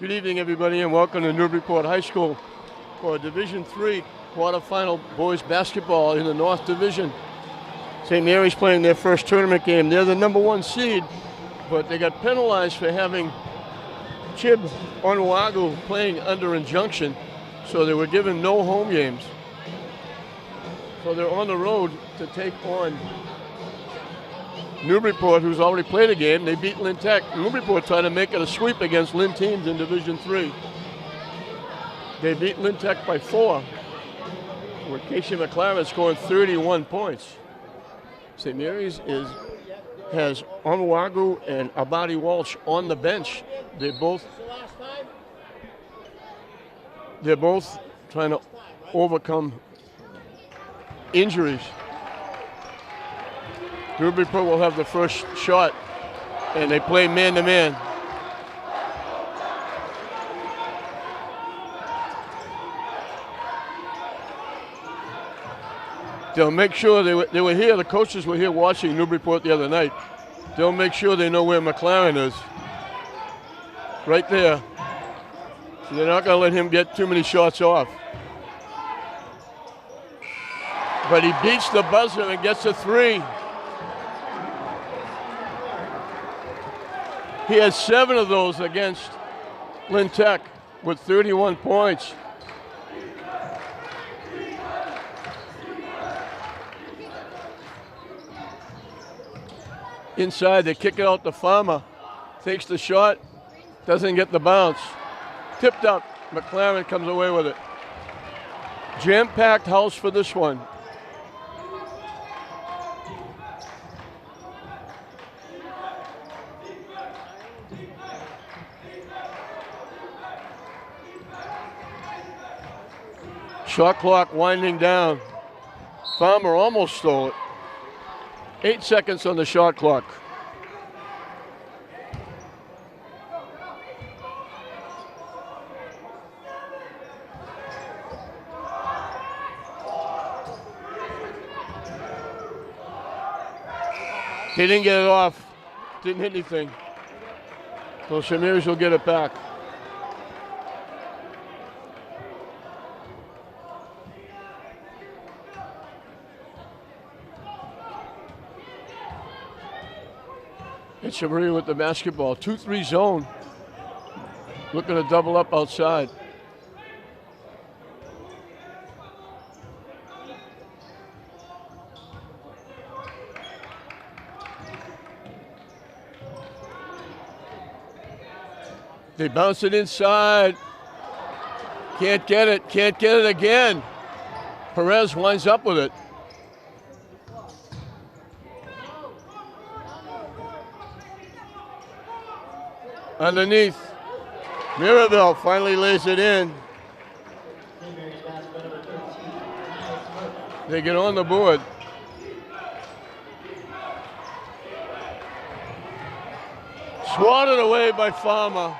Good evening, everybody, and welcome to Newburyport High School for Division III quarterfinal boys basketball in the North Division. St. Mary's playing their first tournament game. They're the #1 seed, but they got penalized for having Chib Onuagu playing under injunction, so they were given no home games. So they're on the road to take on Newburyport, who's already played a game. They beat Lynn Tech. Newburyport trying to make it a sweep against Lynn teams in Division III. They beat Lynn Tech by 4, with Casey McLaren scoring 31 points. St. Mary's has Onuagu and Abadi Walsh on the bench. They're both trying to overcome injuries. Newburyport will have the first shot, and they play man-to-man. They'll make sure they were here. The coaches were here watching Newburyport the other night. They'll make sure they know where McLaren is. Right there. So they're not going to let him get too many shots off. But he beats the buzzer and gets a 3. He has 7 of those against Lynn Tech with 31 points. Inside, they kick it out to Farmer. Takes the shot, doesn't get the bounce. Tipped up, McLaren comes away with it. Jam-packed house for this one. Shot clock winding down. Farmer almost stole it. 8 seconds on the shot clock. He didn't get it off. Didn't hit anything. So St. Mary's will get it back. Echeverria with the basketball. 2-3 zone. Looking to double up outside. They bounce it inside. Can't get it. Can't get it again. Perez winds up with it. Underneath, Mirabel finally lays it in. They get on the board. Swatted away by Farmer.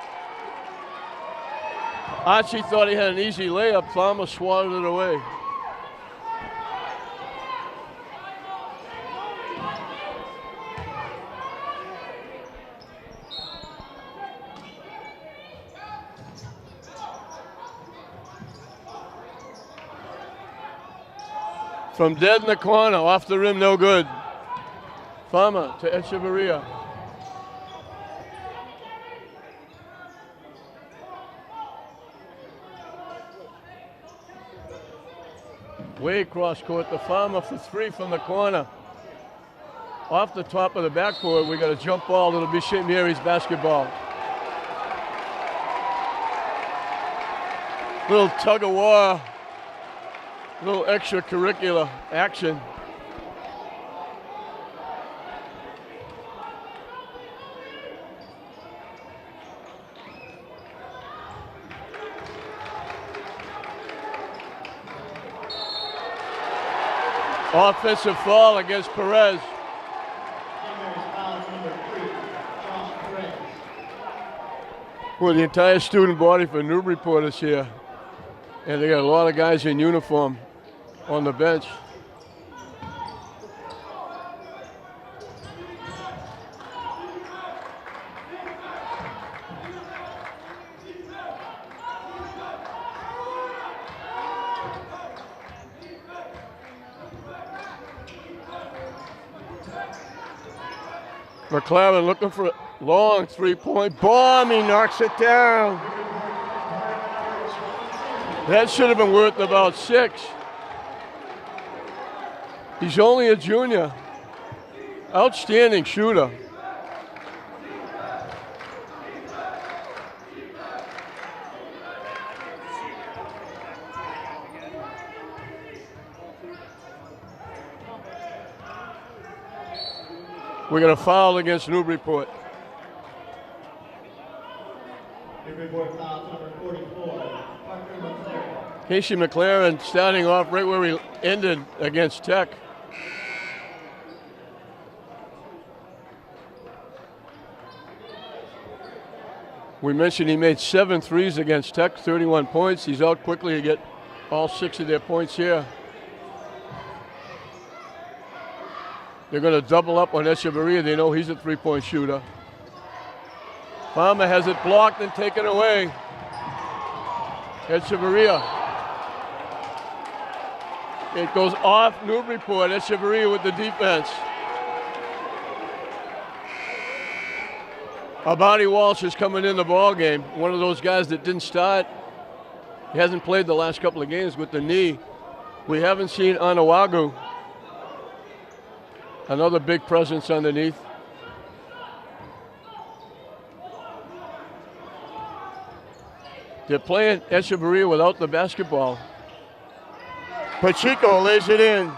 Archie thought he had an easy layup. Farmer swatted it away. From dead in the corner, off the rim, no good. Farmer to Echeverria. Way cross court to Farmer for 3 from the corner. Off the top of the backboard, we got a jump ball. It'll be St. Mary's basketball. Little tug of war. Little extracurricular action. Offensive foul against Perez. Well, the entire student body for Newburyport is here. And they got a lot of guys in uniform on the bench. McLaren looking for a long three-point bomb. He knocks it down. That should have been worth about 6. He's only a junior. Outstanding shooter. We're going to foul against Newburyport. Newburyport foul number 44. Casey McLaren starting off right where he ended against Tech. We mentioned he made 7 threes against Tech, 31 points. He's out quickly to get all 6 of their points here. They're going to double up on Echeverria. They know he's a three-point shooter. Farmer has it blocked and taken away. Echeverria. It goes off Newburyport. Echeverria with the defense. Abadi Walsh is coming in the ball game. One of those guys that didn't start. He hasn't played the last couple of games with the knee. We haven't seen Anawagu. Another big presence underneath. They're playing Echeverria without the basketball. Pacheco lays it in.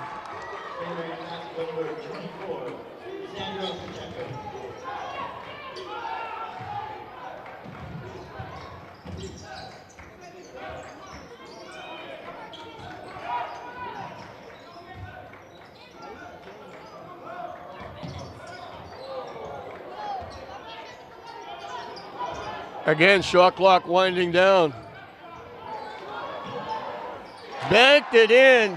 Again, shot clock winding down. Banked it in.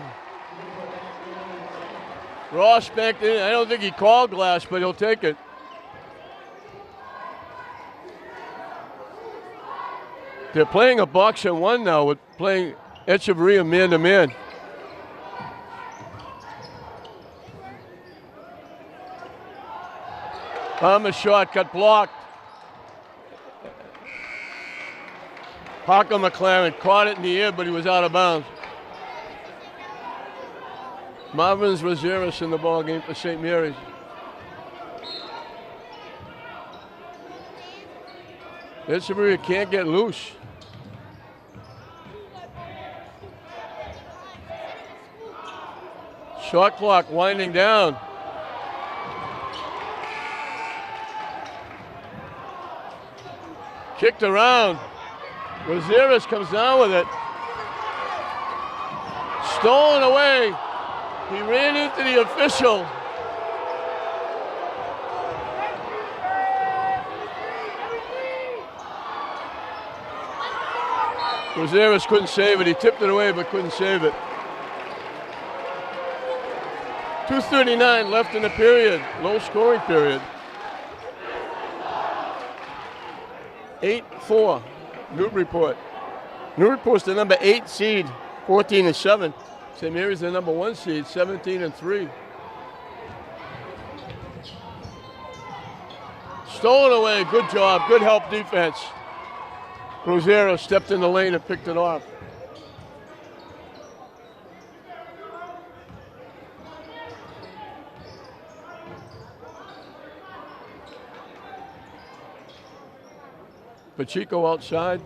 Ross banked it in. I don't think he called glass, but he'll take it. They're playing a box and one now with playing Echeverria man-to-man. Palmer's shot got blocked. Parker McLaren caught it in the air, but he was out of bounds. Marvin's Roseris in the ball game for St. Mary's. Echeverria can't get loose. Shot clock winding down. Kicked around. Roseris comes down with it. Stolen away. He ran into the official. Roseris couldn't save it. He tipped it away but couldn't save it. 2:39 left in the period. Low scoring period. 8-4. Newburyport. Newburyport's the number 8 seed, 14-7. St. Mary's the number 1 seed, 17-3. Stolen away, good job, good help defense. Cruzero stepped in the lane and picked it off. Pacheco outside.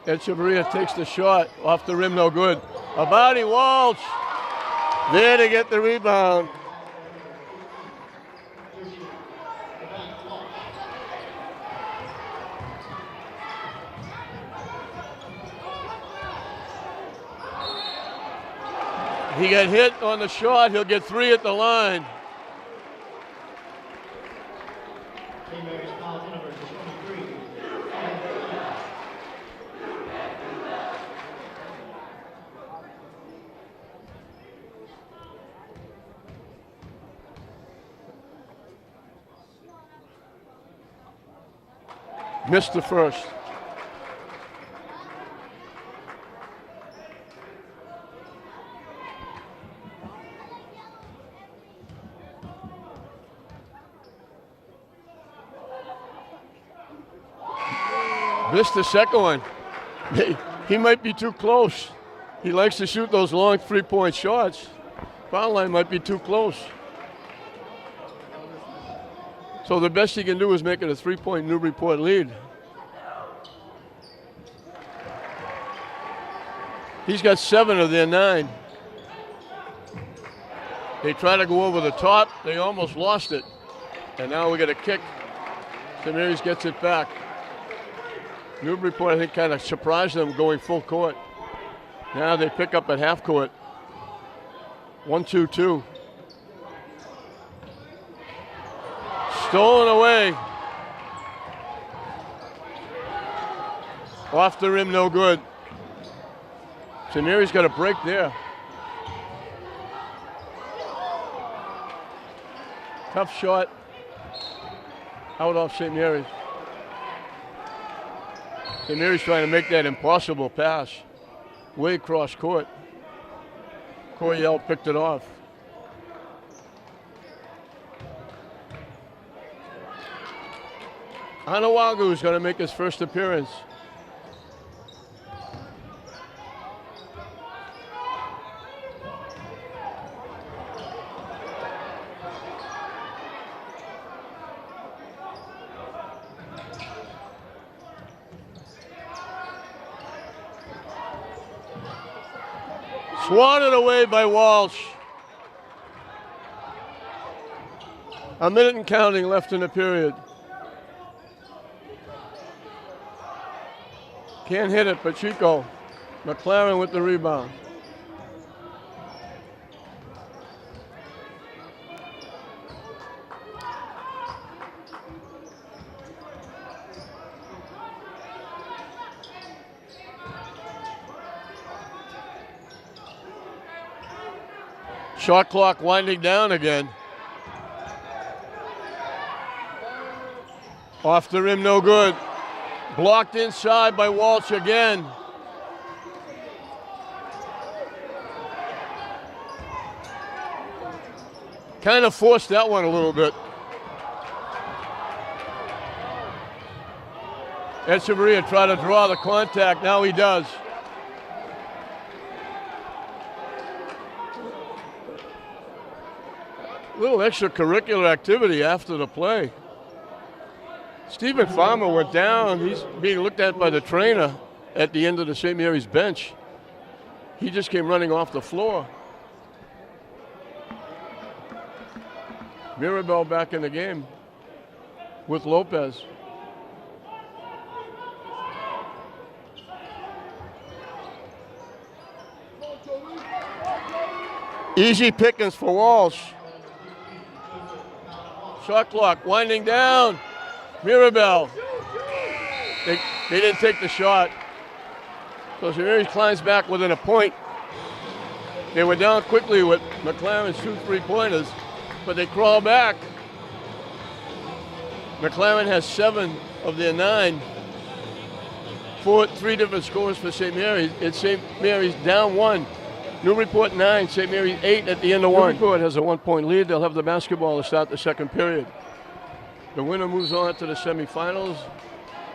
Echeverria takes the shot off the rim, no good. Abadi Walsh there to get the rebound. He got hit on the shot. He'll get 3 at the line. Missed the first. Missed the second one. He might be too close. He likes to shoot those long three-point shots. Foul line might be too close. So the best he can do is make it a three-point Newburyport lead. He's got 7 of their 9. They try to go over the top. They almost lost it. And now we get a kick. St. Mary's gets it back. Newburyport, I think, kind of surprised them going full court. Now they pick up at half court. 1-2-2. Stolen away. Off the rim, no good. St. Mary's got a break there. Tough shot. Out off St. Mary's. St. Mary's trying to make that impossible pass. Way across court. Coryell picked it off. Anawagu is going to make his first appearance. Swatted away by Walsh. A minute and counting left in the period. Can't hit it, Pacheco. McLaren with the rebound. Shot clock winding down again. Off the rim, no good. Blocked inside by Walsh again. Kind of forced that one a little bit. Echeverria tried to draw the contact, now he does. Little extracurricular activity after the play. Stephen Farmer went down. He's being looked at by the trainer at the end of the St. Mary's bench. He just came running off the floor. Mirabel back in the game with Lopez. Easy pickings for Walsh. Shot clock winding down. Mirabel. They didn't take the shot. So St. Mary's climbs back within a point. They were down quickly with McLaren's 2 3-pointers, but they crawl back. McLaren has 7 of their 9. 3 different scores for St. Mary's. It's St. Mary's down 1. Newburyport 9, St. Mary's 8 at the end of 1. Newburyport has a 1-point lead. They'll have the basketball to start the second period. The winner moves on to the semifinals.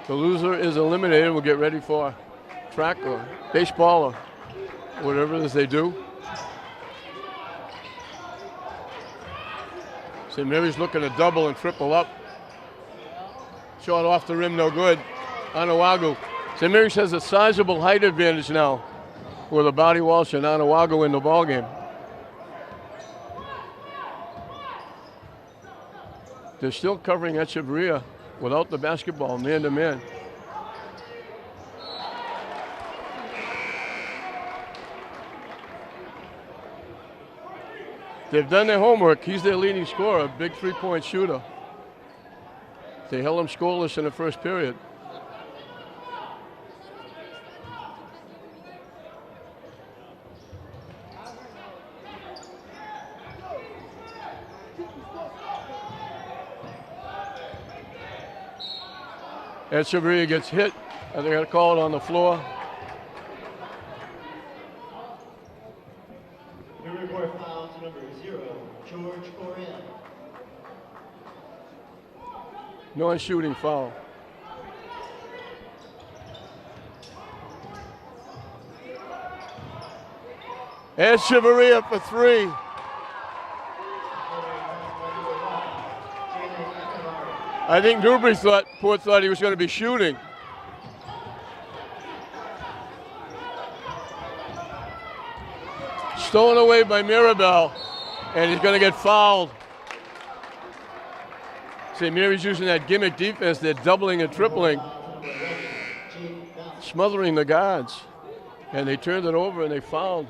The loser is eliminated. We'll get ready for track or baseball or whatever it is they do. St. Mary's looking to double and triple up. Shot off the rim, no good. Anawagu. St. Mary's has a sizable height advantage now with Abadi Walsh and Anawagu in the ballgame. They're still covering Echeverria without the basketball, man-to-man. They've done their homework. He's their leading scorer, a big 3-point shooter. They held him scoreless in the first period. Echeverria gets hit, and they're going to call it on the floor. Newburyport foul to number 0, George Coryell. Non-shooting foul. Echeverria for three. I think Newburyport thought he was going to be shooting. Stolen away by Mirabel, and he's going to get fouled. St. Mary's using that gimmick defense. They're doubling and tripling, smothering the guards. And they turned it over and they fouled.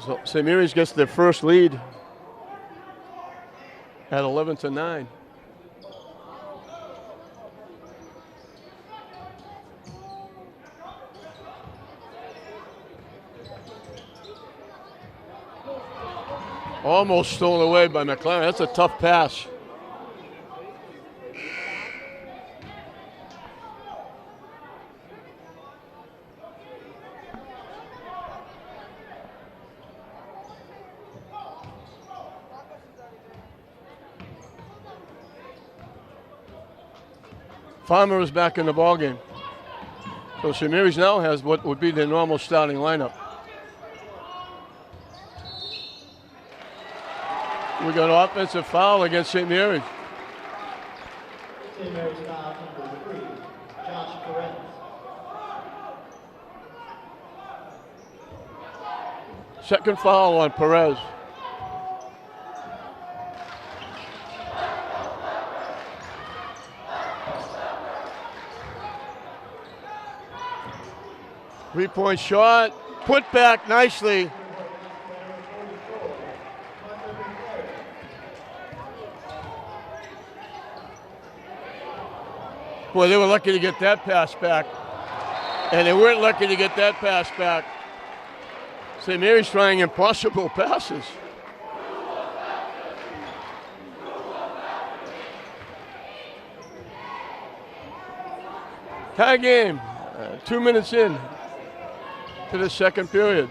So St. Mary's gets their first lead at 11-9. Almost stolen away by McLaren. That's a tough pass. Farmer is back in the ballgame. So St. Mary's now has what would be their normal starting lineup. We got an offensive foul against St. Mary's. St. Mary's foul number 3, Josh Perez. Second foul on Perez. Three-point shot, put back nicely. Boy, they were lucky to get that pass back. And they weren't lucky to get that pass back. St. Mary's trying impossible passes. Tie game, 2 minutes in to the second period.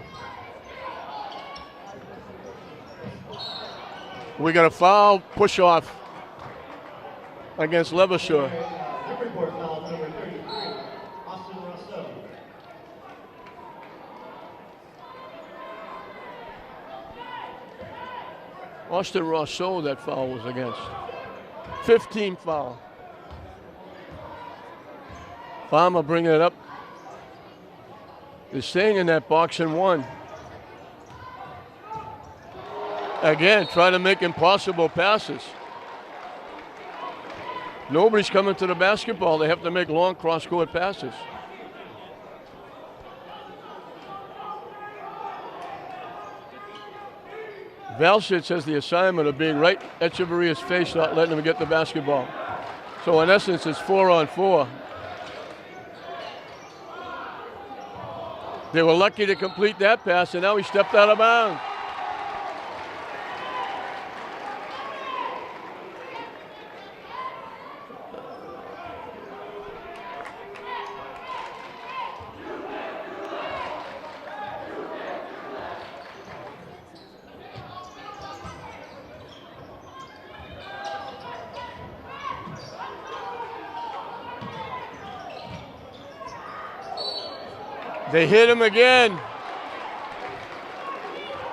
We got a foul push off against Levershore. Newburyport foul number 33, Austin Rousseau. Austin Rousseau, that foul was against. 15 foul. Farmer bringing it up. They're staying in that box and one. Again, trying to make impossible passes. Nobody's coming to the basketball. They have to make long cross-court passes. Valsich has the assignment of being right at Echeverria's face, not letting him get the basketball. So in essence, it's 4-on-4. They were lucky to complete that pass, and now he stepped out of bounds. They hit him again.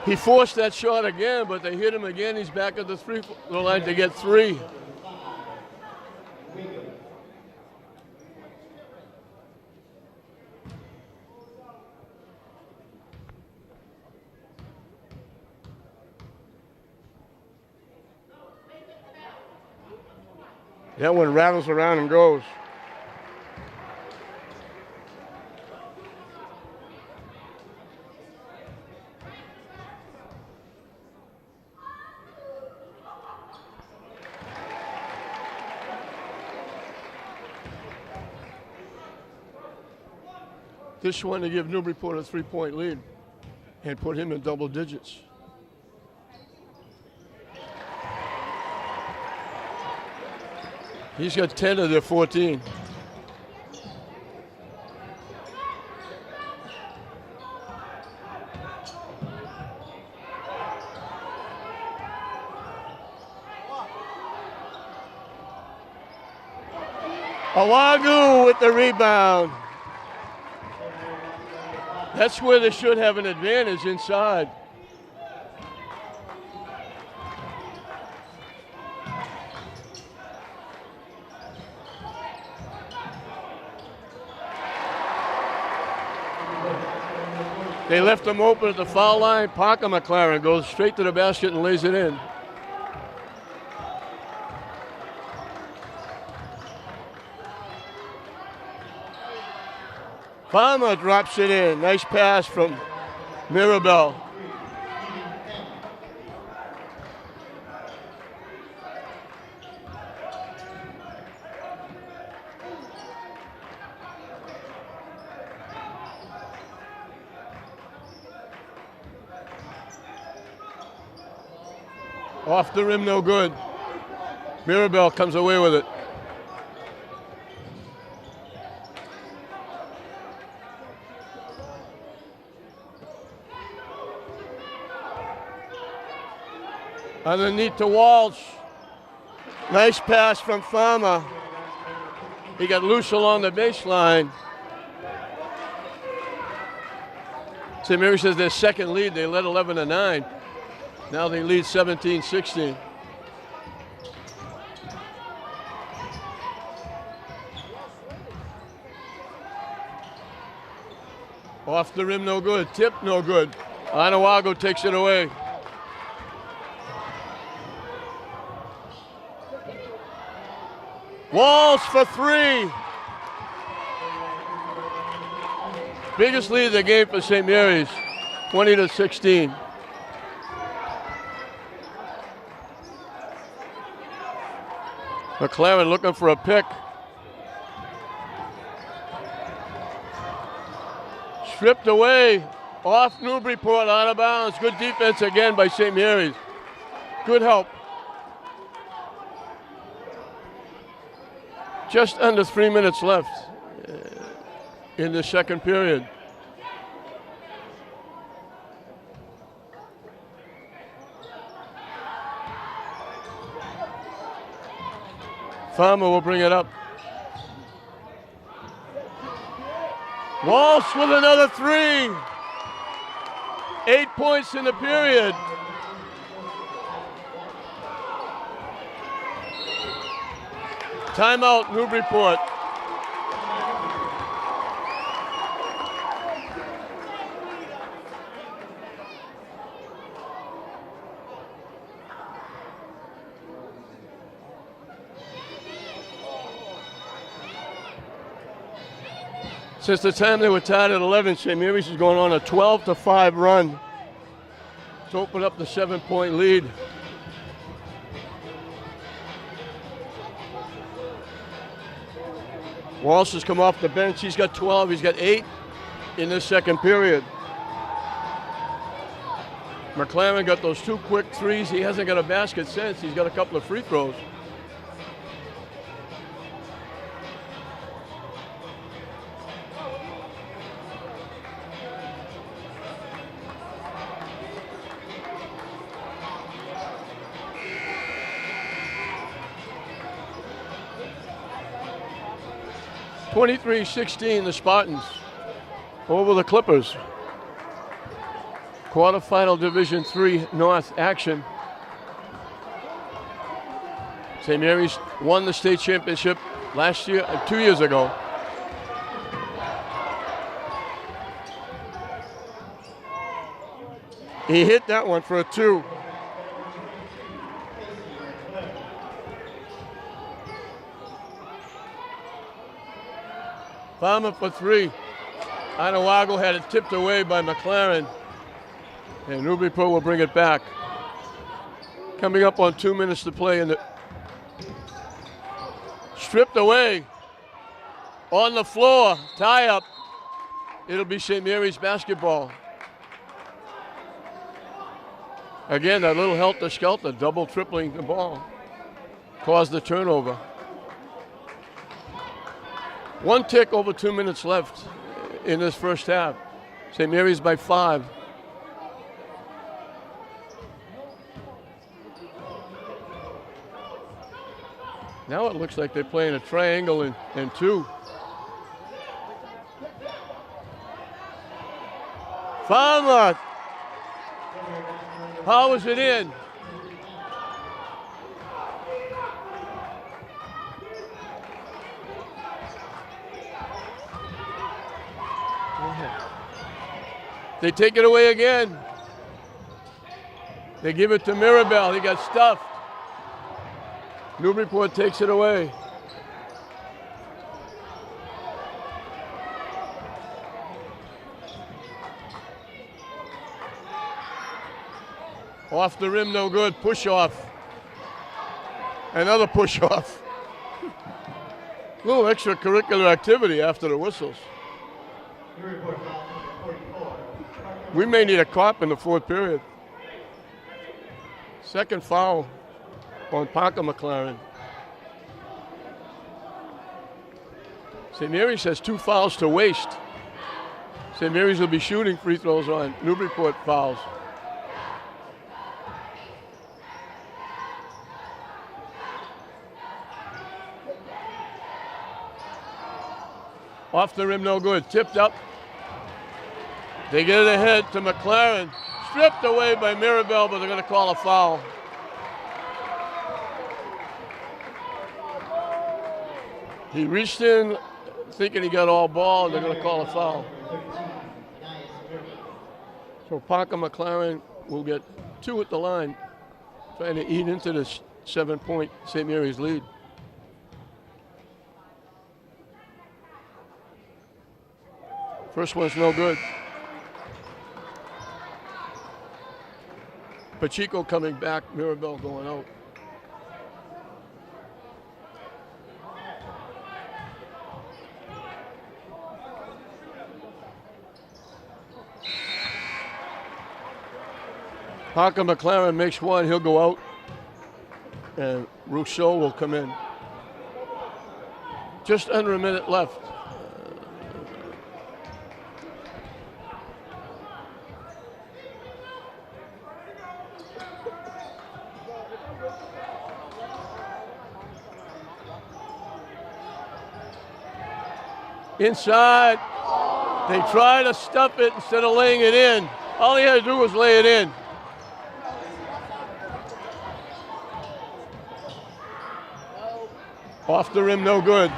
He forced that shot again, but they hit him again. He's back at the free-throw line to get three. That one rattles around and goes. This one to give Newburyport a 3-point lead and put him in double digits. He's got 10 of their 14. Awagu with the rebound. That's where they should have an advantage inside. They left them open at the foul line. Parker McLaren goes straight to the basket and lays it in. Farmer drops it in. Nice pass from Mirabel. Off the rim, no good. Mirabel comes away with it. Underneath to Walsh. Nice pass from Farmer. He got loose along the baseline. St. Mary's says their second lead. They led 11-9. Now they lead 17-16. Off the rim, no good. Tip, no good. Anawago takes it away. Walsh for three. Biggest lead of the game for St. Mary's, 20-16. McLaren looking for a pick. Stripped away, off Newburyport, out of bounds. Good defense again by St. Mary's. Good help. Just under 3 minutes left in the second period. Farmer will bring it up. Walsh with another three. 8 points in the period. Timeout, Newburyport. Since the time they were tied at 11, St. Mary's is going on a 12-5 run to open up the 7-point lead. Walsh has come off the bench. He's got 12. He's got 8 in this second period. McLaren got those 2 quick threes. He hasn't got a basket since. He's got a couple of free throws. (23-16) the Spartans over the Clippers. Quarterfinal Division III North action. St. Mary's won the state championship last year, 2 years ago. He hit that one for a 2. Farmer for 3. Anawago had it tipped away by McLaren. And Newburyport will bring it back. Coming up on 2 minutes to play in the... Stripped away. On the floor. Tie up. It'll be St. Mary's basketball. Again, that little helter-skelter, double tripling the ball. Caused the turnover. 1 tick over 2 minutes left in this first half. St. Mary's by 5. Now it looks like they're playing a triangle and 2. Farmer powers it in. They take it away again. They give it to Mirabel. He got stuffed. Newburyport takes it away. Off the rim, no good. Push off. Another push off. A little extracurricular activity after the whistles. We may need a cop in the fourth period. Second foul on Parker McLaren. St. Mary's has 2 fouls to waste. St. Mary's will be shooting free throws on Newburyport fouls. Off the rim, no good. Tipped up. They get it ahead to McLaren. Stripped away by Mirabel, but they're going to call a foul. He reached in thinking he got all ball, and they're going to call a foul. So Parker McLaren will get 2 at the line, trying to eat into this 7-point St. Mary's lead. First one's no good. Pacheco coming back, Mirabel going out. Parker McLaren makes one, he'll go out. And Rousseau will come in. Just under a minute left. Inside, they try to stuff it instead of laying it in. All he had to do was lay it in. Off the rim, no good.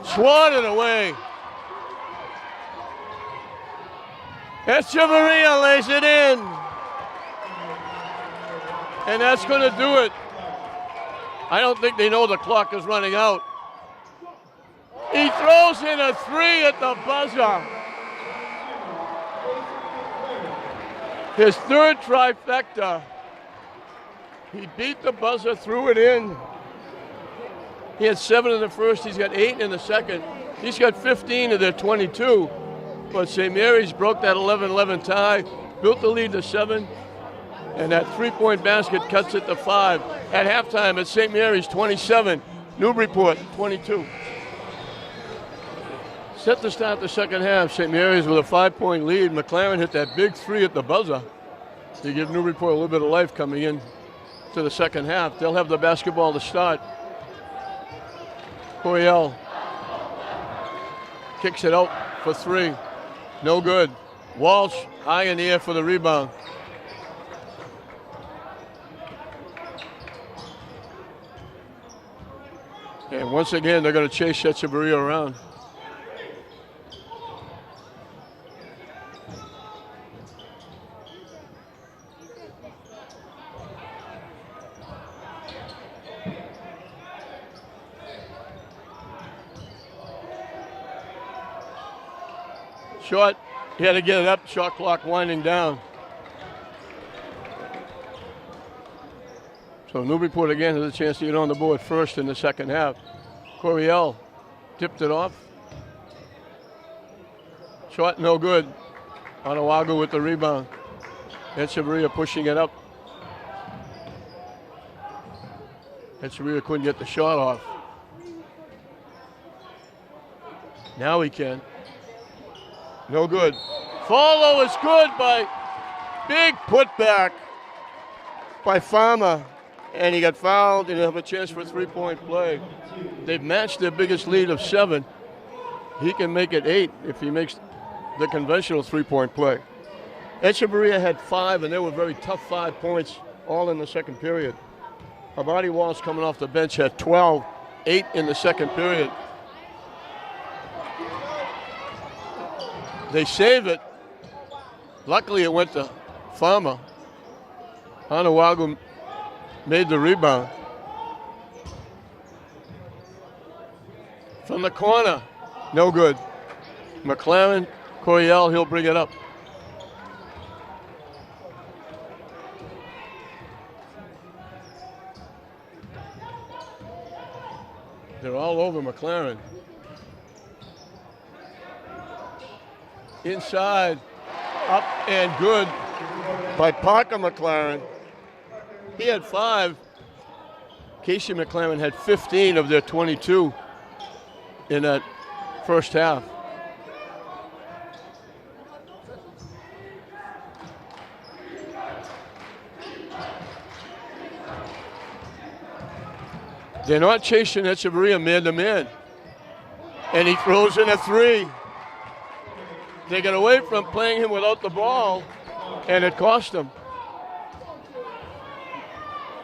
Swatted away. Echeverria lays it in. And that's going to do it. I don't think they know the clock is running out. He throws in a 3 at the buzzer. His third trifecta. He beat the buzzer, threw it in. He had 7 in the first, he's got 8 in the second. He's got 15 of their 22. But St. Mary's broke that 11-11 tie, built the lead to 7. And that 3-point basket cuts it to 5. At halftime, it's St. Mary's 27, Newburyport 22. Set to start the second half, St. Mary's with a 5-point lead. McLaren hit that big 3 at the buzzer to give Newburyport a little bit of life coming in to the second half. They'll have the basketball to start. Coryell kicks it out for 3. No good. Walsh high in the air for the rebound. And once again, they're going to chase Echeverria around. Short, he had to get it up, shot clock winding down. So Newburyport again has a chance to get on the board first in the second half. Coryell tipped it off. Shot no good. Onawagu with the rebound. Echeverria pushing it up. Echeverria couldn't get the shot off. Now he can. No good. Follow is good by big putback by Farmer. and he got fouled, and he'll have a chance for a three-point play. They've matched their biggest lead of 7. He can make it 8 if he makes the conventional three-point play. Echeverria had 5, and they were very tough 5 points, all in the second period. Abadi Walsh coming off the bench had 12, 8 in the second period. They save it. Luckily, it went to Farmer. Hanawagu made the rebound. From the corner, no good. McLaren, Coryell, he'll bring it up. They're all over McLaren. Inside, up and good by Parker McLaren. He had 5. Casey McLaren had 15 of their 22 in that first half. They're not chasing Echeverria man-to-man. And he throws in a 3. They got away from playing him without the ball, and it cost them.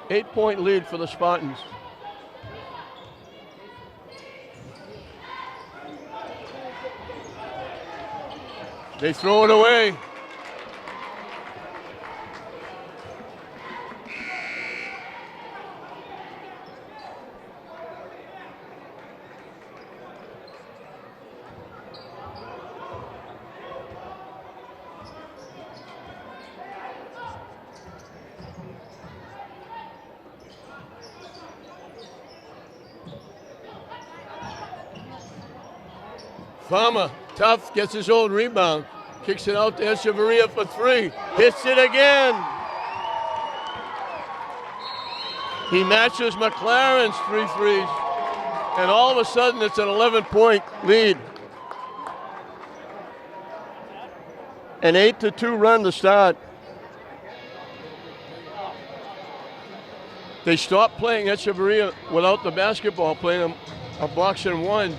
8-point lead for the Spartans. They throw it away. Farmer, tough, gets his own rebound. Kicks it out to Echeverria for 3. Hits it again. He matches McLaren's 3 threes. And all of a sudden, it's an 11-point lead. An 8-2 run to start. They stopped playing Echeverria without the basketball, playing him a box and 1.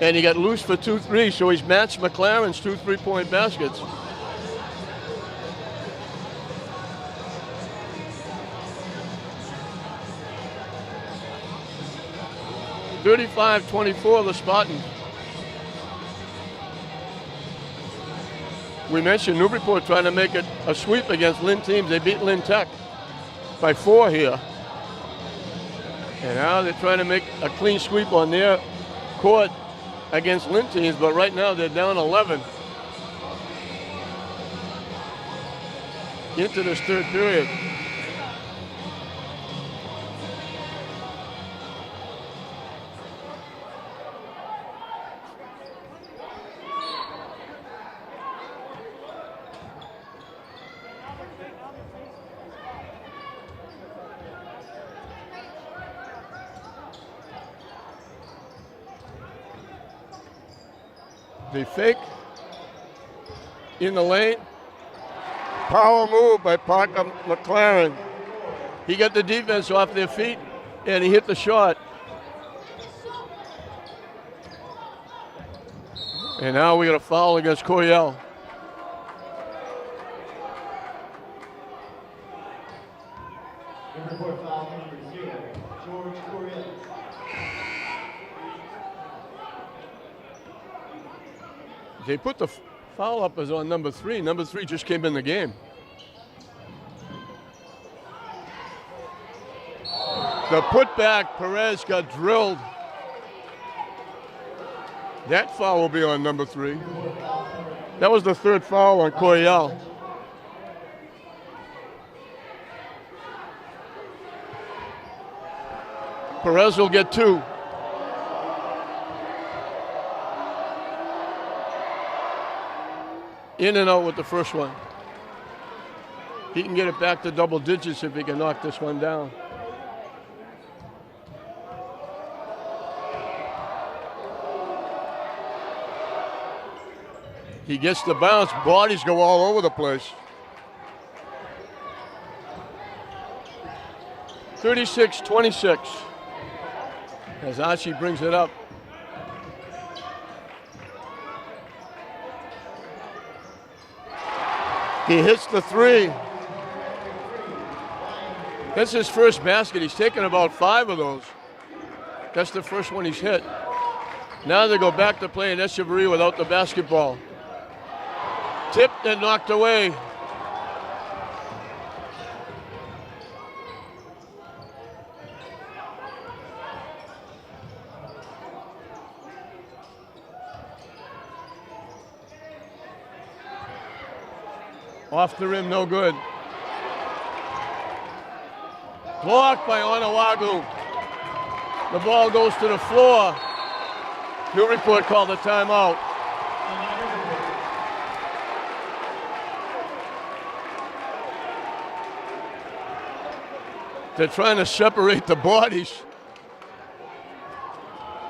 And he got loose for 2 threes, so he's matched McLaren's 2 3-point baskets. (35-24) the Spartans. We mentioned Newburyport trying to make it a sweep against Lynn teams. They beat Lynn Tech by 4 here. And now they're trying to make a clean sweep on their court against Lynn teams, but right now they're down 11 into this third period. They fake in the lane. Power move by Parker McLaren. He got the defense off their feet, and he hit the shot. And now we got a foul against Coryell. Number 4 foul, number 0, George Coryell. They put the foul up as on number 3. Number 3 just came in the game. The putback, Perez got drilled. That foul will be on number 3. That was the 3rd foul on Coryell. Perez will get 2. In and out with the first one. He can get it back to double digits if he can knock this one down. He gets the bounce, bodies go all over the place. 36-26. As Archie brings it up. He hits the three. That's his first basket. He's taken about 5 of those. That's the first one he's hit. Now they go back to playing Echeverria without the basketball. Tipped and knocked away. Off the rim, no good. Blocked by Onawagu. The ball goes to the floor. Newburyport called a timeout. They're trying to separate the bodies.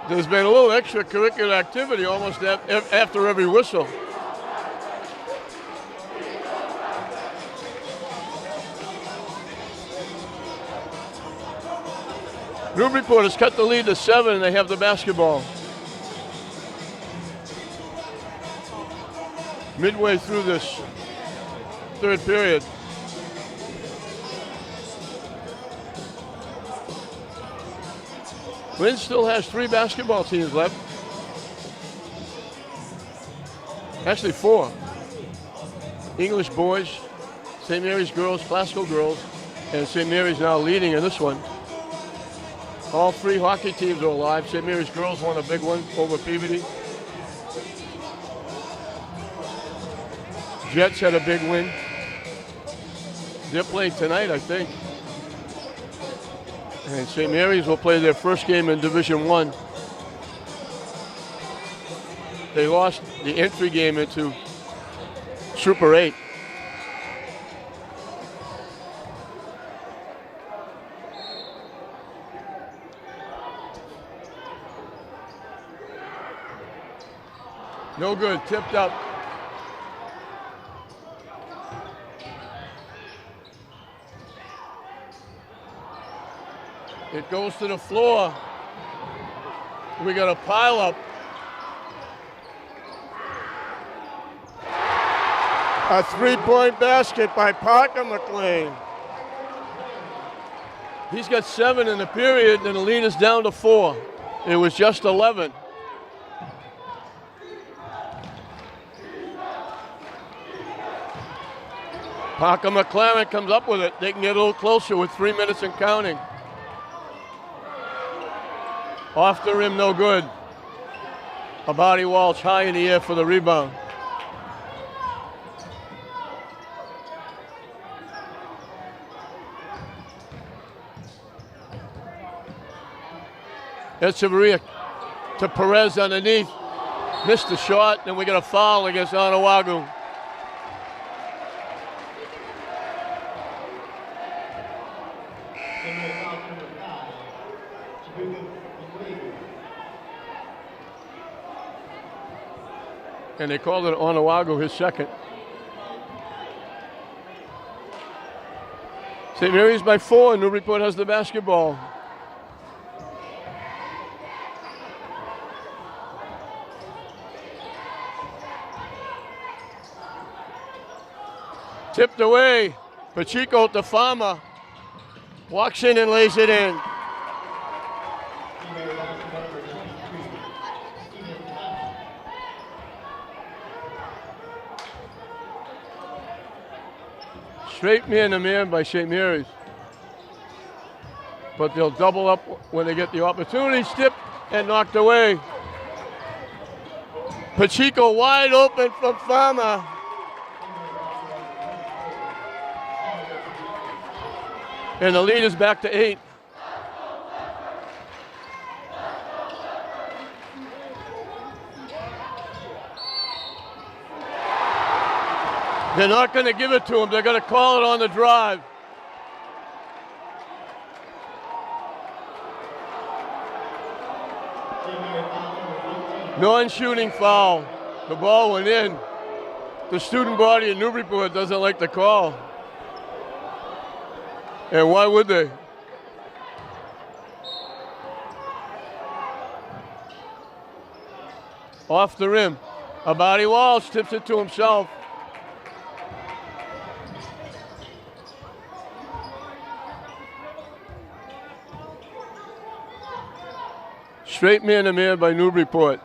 There's been a little extracurricular activity almost after every whistle. Newburyport has cut the lead to 7 and they have the basketball. Midway through this third period. Lynn still has 3 basketball teams left. Actually 4. English boys, St. Mary's girls, classical girls, and St. Mary's now leading in this one. All 3 hockey teams are alive. St. Mary's girls won a big one over Peabody. Jets had a big win. They're playing tonight, I think. And St. Mary's will play their first game in Division 1. They lost the entry game into Super 8. No good, tipped up. It goes to the floor. We got a pile up. A 3-point basket by Parker McLean. He's got 7 in the period, and the lead is down to 4. It was just 11. Parker McLaren comes up with it. They can get a little closer with 3 minutes and counting. Off the rim, no good. A body Walsh high in the air for the rebound. Echeverria to Perez underneath. Missed the shot, and we got a foul against Onawagu. And they called it Onawagu, his second. St. Mary's by 4, and Newburyport has the basketball. Tipped away. Pacheco to Farmer. Walks in and lays it in. Straight man-to-man by St. Mary's. But they'll double up when they get the opportunity. Tipped and knocked away. Pacheco wide open from Farmer. And the lead is back to 8. They're not going to give it to him. They're going to call it on the drive. Non-shooting foul. The ball went in. The student body in Newburyport doesn't like the call. And why would they? Off the rim. Abadi Walsh tips it to himself. Straight man-to-man by Newburyport.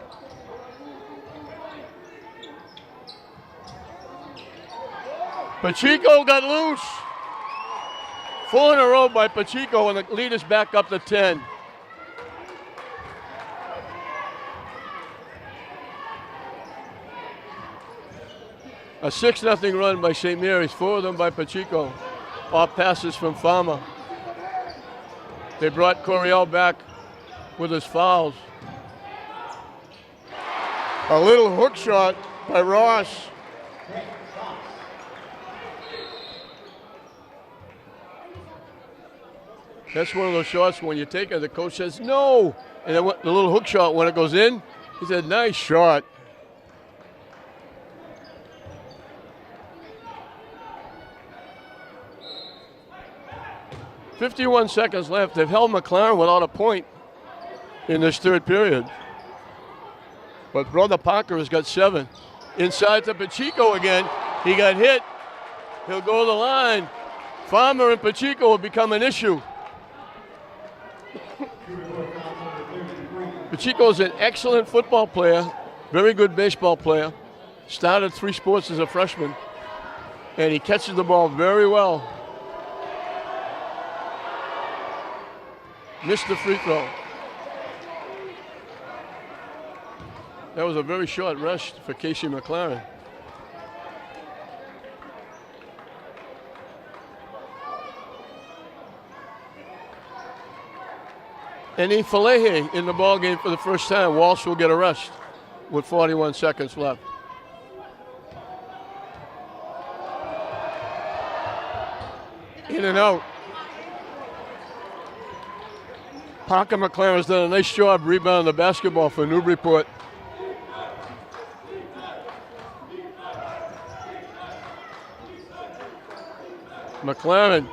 Pacheco got loose. 4 in a row by Pacheco, and the lead is back up to 10. A 6-0 run by St. Mary's, 4 of them by Pacheco. Off passes from Farmer. They brought Coryell back with his fouls. A little hook shot by Ross. That's one of those shots when you take it, the coach says no. And then the little hook shot, when it goes in, he said, nice shot. .51 seconds left. They've held McLaren without a point in this third period. But Brother Parker has got 7. Inside to Pacheco again. He got hit. He'll go to the line. Farmer and Pacheco will become an issue. Pacheco is an excellent football player, very good baseball player. Started 3 sports as a freshman, and he catches the ball very well. Missed the free throw. That was a very short rush for Casey McLaren. And Falehe in the ball game for the first time. Walsh will get a rest with 41 seconds left. In and out. Parker McLaren's done a nice job rebounding the basketball for Newburyport. McLaren.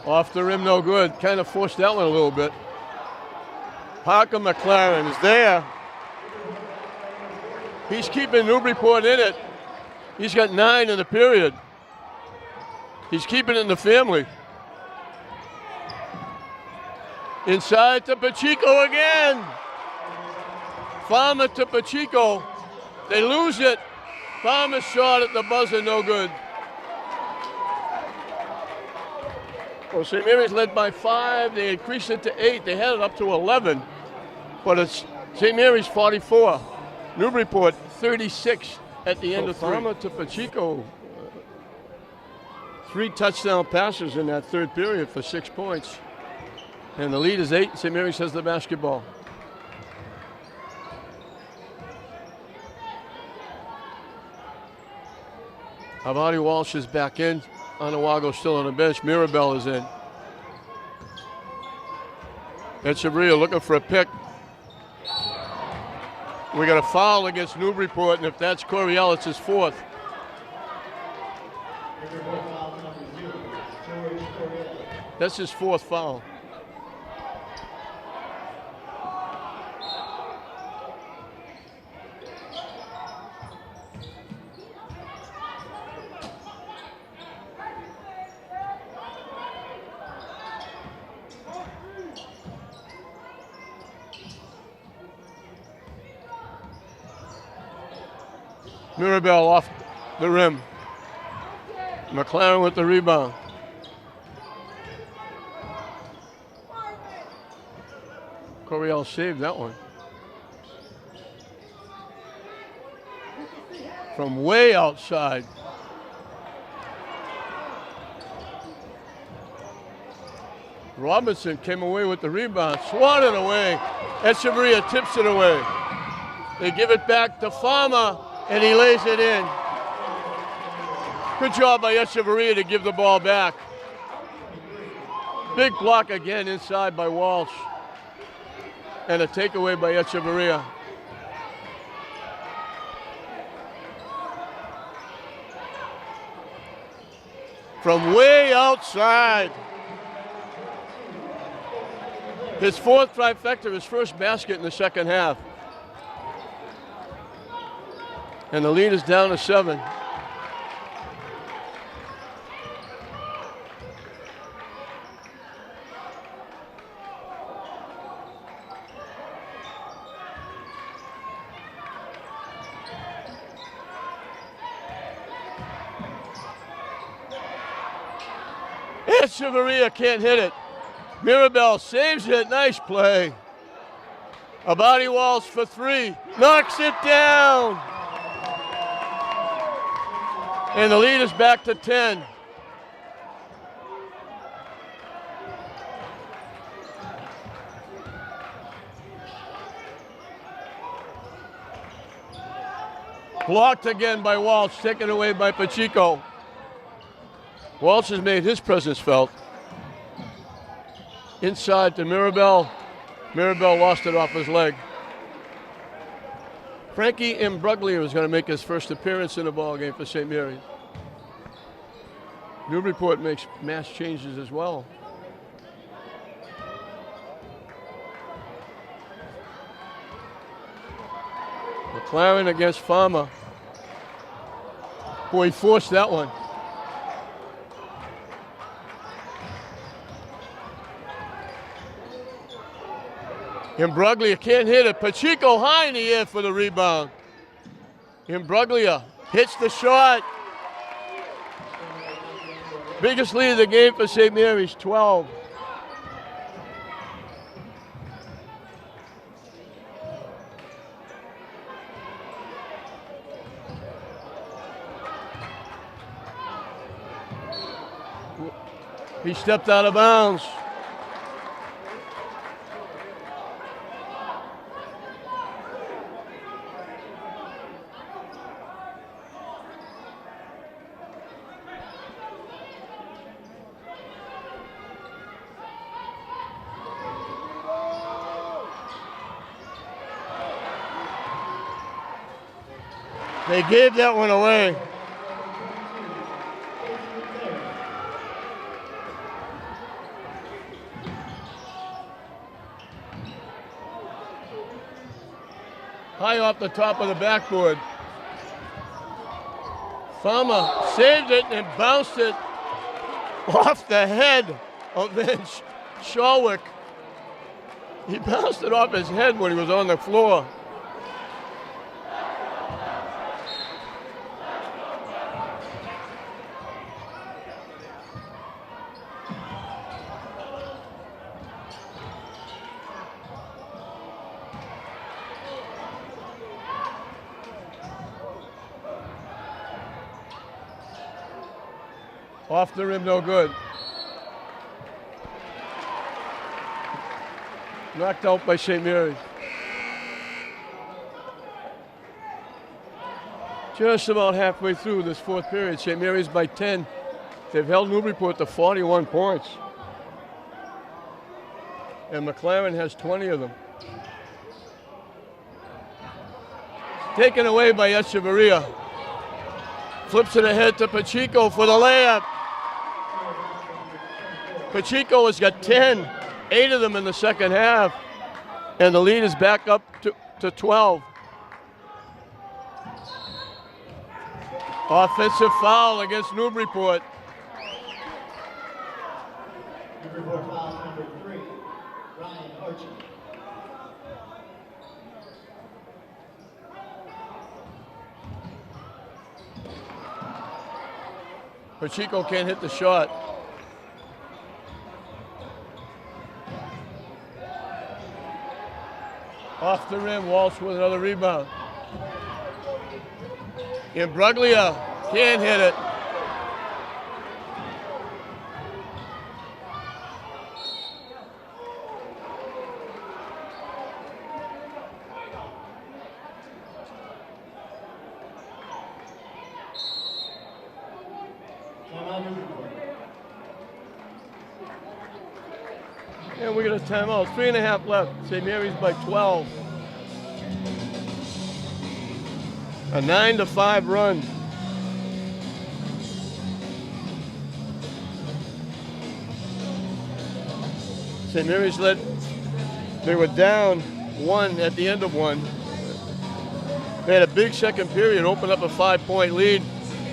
Off the rim, no good. Kind of forced that one a little bit. Parker McLaren is there. He's keeping Newburyport in it. He's got 9 in the period. He's keeping it in the family. Inside to Pacheco again. Farmer to Pacheco. They lose it. Farmer's shot at the buzzer, no good. Well, St. Mary's led by 5. They increased it to 8. They had it up to 11. But it's St. Mary's 44. Newburyport 36 at the end of 3. Farmer to Pacheco. 3 touchdown passes in that third period for 6 points. And the lead is 8. St. Mary's has the basketball. Abadi Walsh is back in. Anawago still on the bench. Mirabel is in. Echeverria looking for a pick. We got a foul against Newburyport, and if that's Coryell, it's his 4th. That's his 4th foul. Mirabel off the rim. McLaren with the rebound. Coryell saved that one. From way outside. Robinson came away with the rebound, swatted away. Echeverria tips it away. They give it back to Farmer, and he lays it in. Good job by Echeverria to give the ball back. Big block again inside by Walsh. And a takeaway by Echeverria. From way outside. His 4th trifecta, his first basket in the second half. And the lead is down to 7. Echeverria can't hit it. Mirabel saves it. Nice play. A body waltz for 3. Knocks it down. And the lead is back to 10. Blocked again by Walsh, taken away by Pacheco. Walsh has made his presence felt. Inside to Mirabel. Mirabel lost it off his leg. Frankie Imbruglia is going to make his first appearance in the ballgame for St. Mary's. Newburyport makes mass changes as well. McLaren against Farmer. Boy, he forced that one. Imbruglia can't hit it. Pacheco high in the air for the rebound. Imbruglia hits the shot. Biggest lead of the game for St. Mary's, 12. He stepped out of bounds. They gave that one away. High off the top of the backboard. Farmer saved it and bounced it off the head of Van Shawwick. He bounced it off his head when he was on the floor. Off the rim, no good. Knocked out by St. Mary's. Just about halfway through this fourth period, St. Mary's by 10. They've held Newburyport to 41 points. And McLaren has 20 of them. Taken away by Echeverria. Flips it ahead to Pacheco for the layup. Pacheco has got 10, 8 of them in the second half, and the lead is back up to 12. Offensive foul against Newburyport. Newburyport foul number 3, Ryan Archie. Pacheco can't hit the shot. Off the rim, Walsh with another rebound. Imbruglia can't hit it. And we got a timeout. 3.5 left. St. Mary's by 12. A 9-5 run. St. Mary's led. They were down 1 at the end of 1. They had a big second period, opened up a 5-point lead.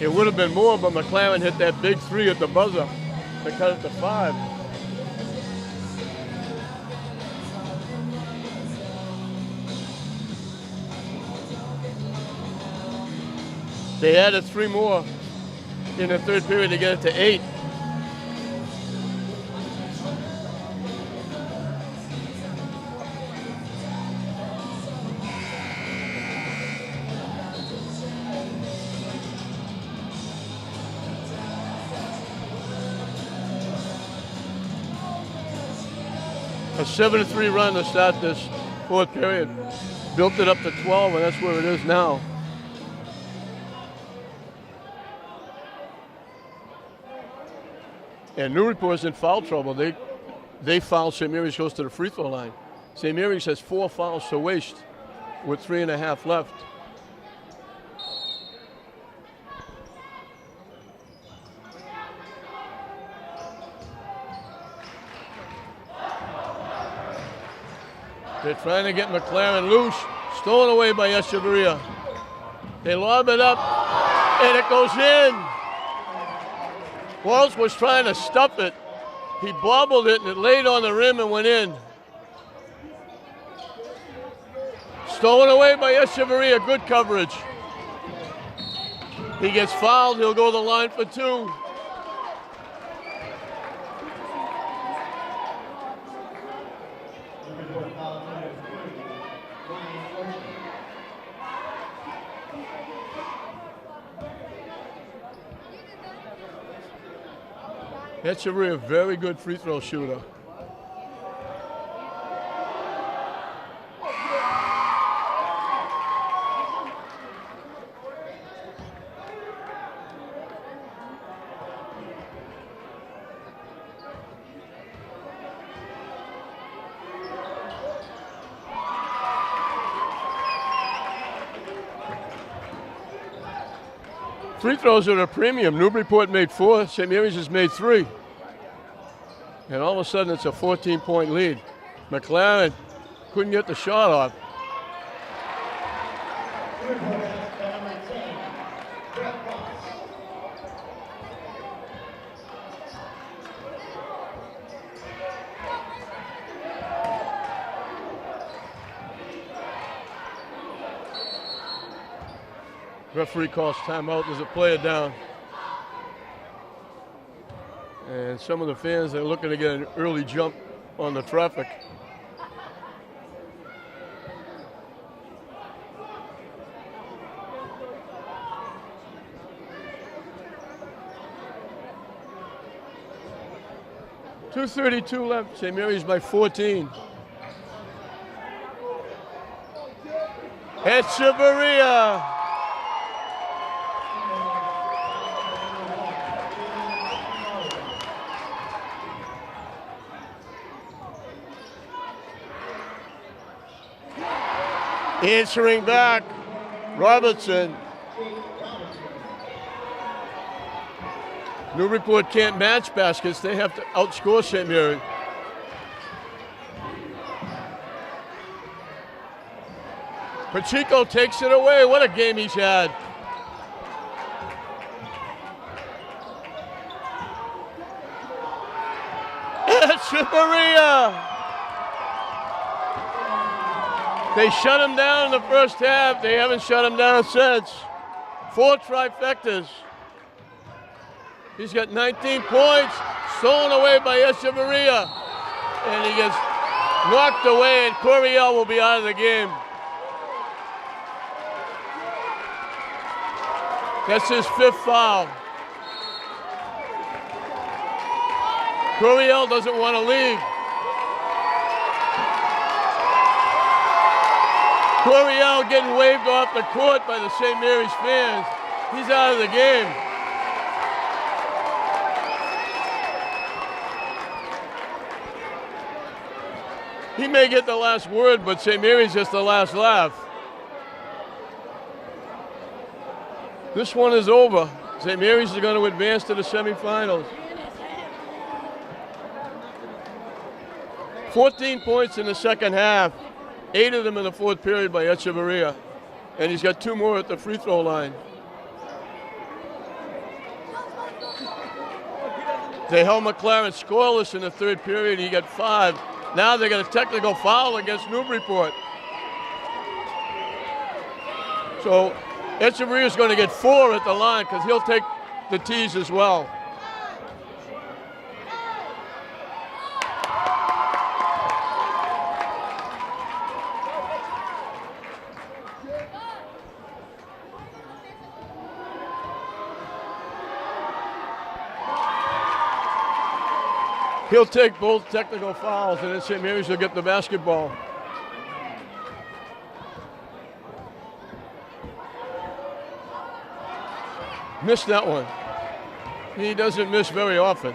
It would have been more, but McLaren hit that big 3 at the buzzer to cut it to 5. They added 3 more in the third period to get it to 8. A 7-3 run to start this fourth period. Built it up to 12, and that's where it is now. And Newburyport's in foul trouble. They foul, St. Mary's goes to the free throw line. St. Mary's has 4 fouls to waste with 3.5 left. They're trying to get McLaren loose. Stolen away by Echeverria. They lob it up, and it goes in. Walsh was trying to stuff it. He bobbled it, and it laid on the rim and went in. Stolen away by Echeverria. Good coverage. He gets fouled. He'll go to the line for 2. Echeverria, a very good free throw shooter. Free throws are at a premium. Newburyport made 4, St. Mary's has made 3. And all of a sudden it's a 14-point lead. McLaren couldn't get the shot off. Referee calls timeout. There's a player down. And some of the fans are looking to get an early jump on the traffic. .232 left. St. Mary's by 14. Echeverria. Answering back, Robertson. Newburyport can't match baskets. They have to outscore St. Mary. Pacheco takes it away. What a game he's had. Echeverria. They shut him down in the first half. They haven't shut him down since. 4 trifectas. He's got 19 points, stolen away by Echeverria. And he gets knocked away, and Coryell will be out of the game. That's his 5th foul. Coryell doesn't want to leave. Coryell getting waved off the court by the St. Mary's fans. He's out of the game. He may get the last word, but St. Mary's just the last laugh. This one is over. St. Mary's is going to advance to the semifinals. 14 points in the second half. 8 of them in the fourth period by Echeverria. And he's got 2 more at the free throw line. They held McLaren scoreless in the 3rd period. He got 5. Now they got a technical foul against Newburyport. So Echeverria's going to get 4 at the line because he'll take the tees as well. He'll take both technical fouls, and then St. Mary's will get the basketball. Missed that one. He doesn't miss very often.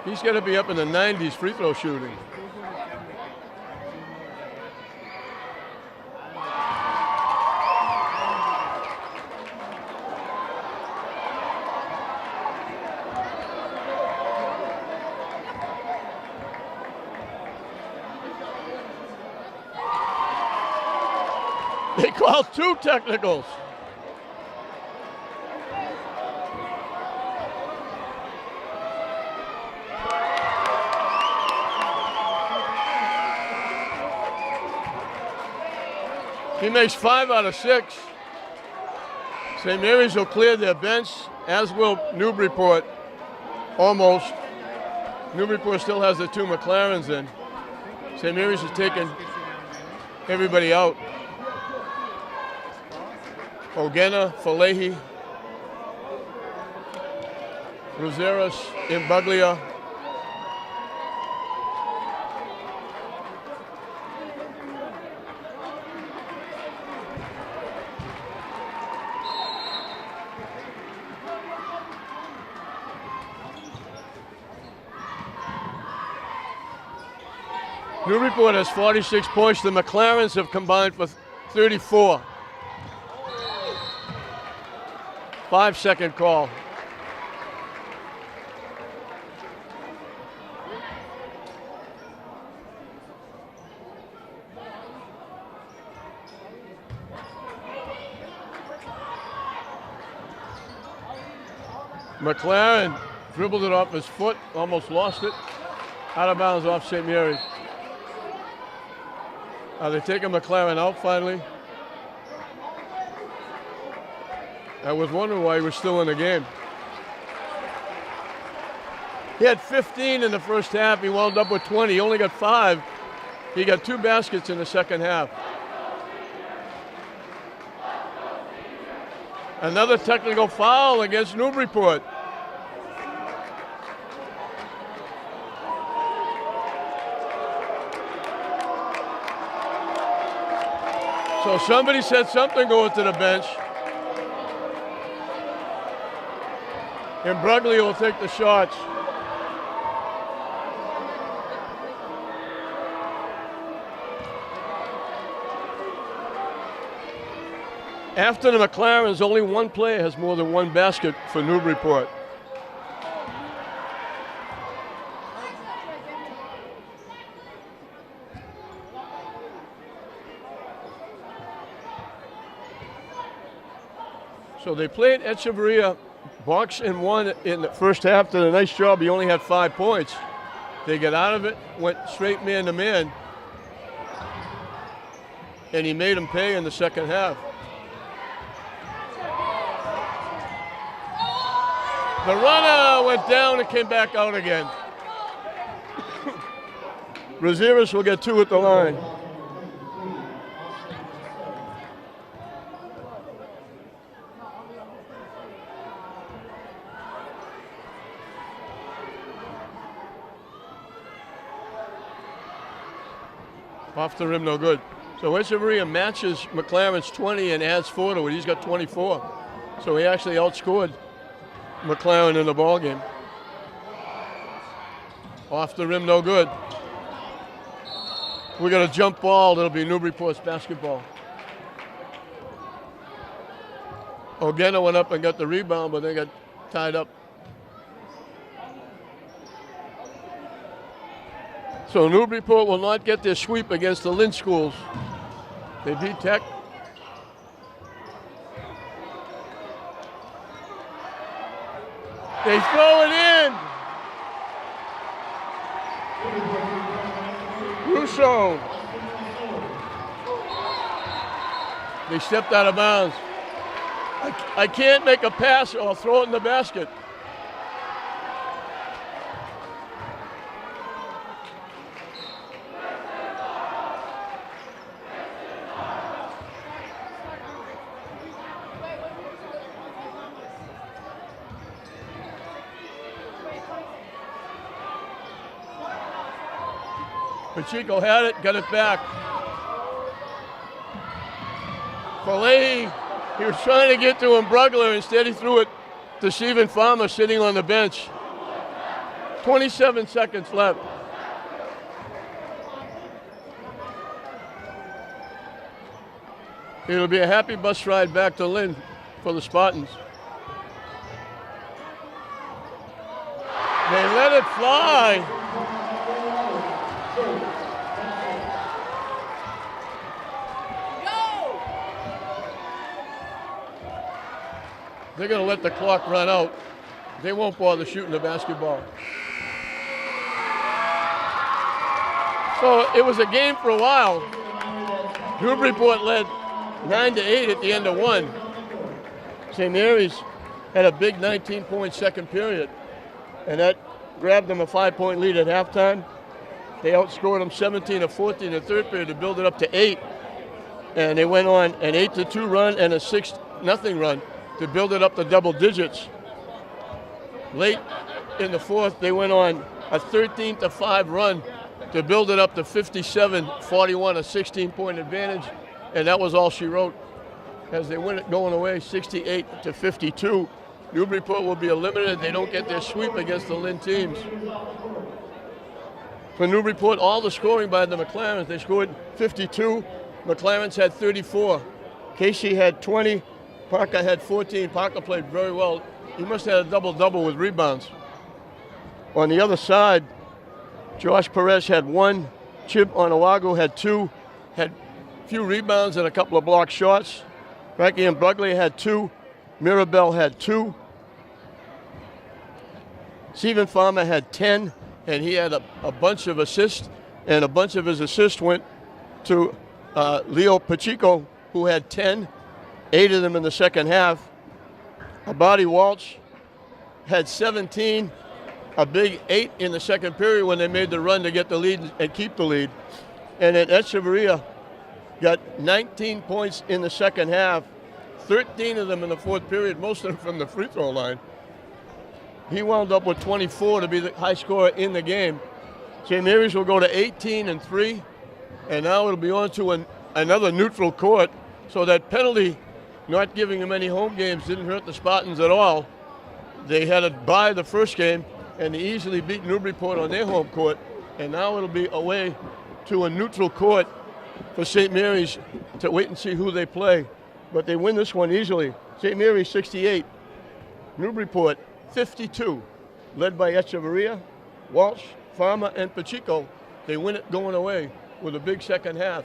He's got to be up in the 90s free throw shooting. They called 2 technicals. He makes 5 out of 6. St. Mary's will clear their bench, as will Newburyport, almost. Newburyport still has the 2 McLarens in. St. Mary's is taking everybody out. Ogena, Falehi, Roseras, Imbuglia. Newburyport has 46 points. The McLarens have combined for 34. 5-second call. McLaren dribbled it off his foot, almost lost it. Out of bounds off St. Mary's. Are they taking McLaren out finally? I was wondering why he was still in the game. He had 15 in the first half. He wound up with 20. He only got 5. He got 2 baskets in the second half. Another technical foul against Newburyport. So somebody said something going to the bench. And Bruglia will take the shots. After the McLarens, only 1 player has more than 1 basket for Newburyport. So they played Echeverria box and 1 in the first half. Did a nice job. He only had 5 points. They got out of it, went straight man to man, and he made them pay in the second half. The runner went down and came back out again. Roseras will get 2 at the line. Off the rim, no good. So Echeverria matches McLaren's 20 and adds 4 to it. He's got 24. So he actually outscored McLaren in the ballgame. Off the rim, no good. We got a jump ball. That'll be Newburyport's basketball. Ogena went up and got the rebound, but they got tied up. So Newburyport will not get their sweep against the Lynn schools. They beat Tech. They throw it in. Russo. They stepped out of bounds. I can't make a pass or throw it in the basket. Pacheco had it, got it back. Falehi, he was trying to get to Brugler, instead he threw it to Stephen Farmer sitting on the bench. 27 seconds left. It'll be a happy bus ride back to Lynn for the Spartans. They let it fly. They're going to let the clock run out. They won't bother shooting the basketball. So it was a game for a while. Newburyport led 9-8 at the end of one. St. Mary's had a big 19-point second period, and that grabbed them a 5-point lead at halftime. They outscored them 17-14 in the third period to build it up to 8, and they went on an 8-2 run and a 6-0 run to build it up to double digits. Late in the fourth, they went on a 13-5 run to build it up to 57-41, a 16-point advantage, and that was all she wrote as they win it going away 68-52. Newburyport will be eliminated. They don't get their sweep against the Lynn teams. For Newburyport, all the scoring by the McLarens, they scored 52. McLarens had 34. Casey had 20. Parker had 14. Parker played very well. He must have had a double-double with rebounds. On the other side, Josh Perez had 1. Chib Onawago had 2. Had a few rebounds and a couple of block shots. Frankie and Brugler had 2. Mirabel had 2. Stephen Farmer had 10, and he had a bunch of assists, and a bunch of his assists went to Leo Pacheco, who had 10. 8 of them in the second half. Abadi Walsh had 17, a big 8 in the second period when they made the run to get the lead and keep the lead. And then Echeverria got 19 points in the second half, 13 of them in the fourth period, most of them from the free throw line. He wound up with 24 to be the high scorer in the game. St. Mary's will go to 18-3, and now it'll be on to another neutral court, so that penalty not giving them any home games didn't hurt the Spartans at all. They had to bye the first game, and they easily beat Newburyport on their home court, and now it'll be away to a neutral court for St. Mary's to wait and see who they play. But they win this one easily. St. Mary's 68, Newburyport 52, led by Echeverria, Walsh, Farmer, and Pacheco. They win it going away with a big second half,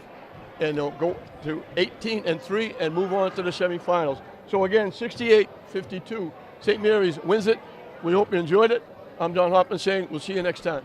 and they'll go to 18-3 and move on to the semifinals. So again, 68-52. St. Mary's wins it. We hope you enjoyed it. I'm John Hoffman saying we'll see you next time.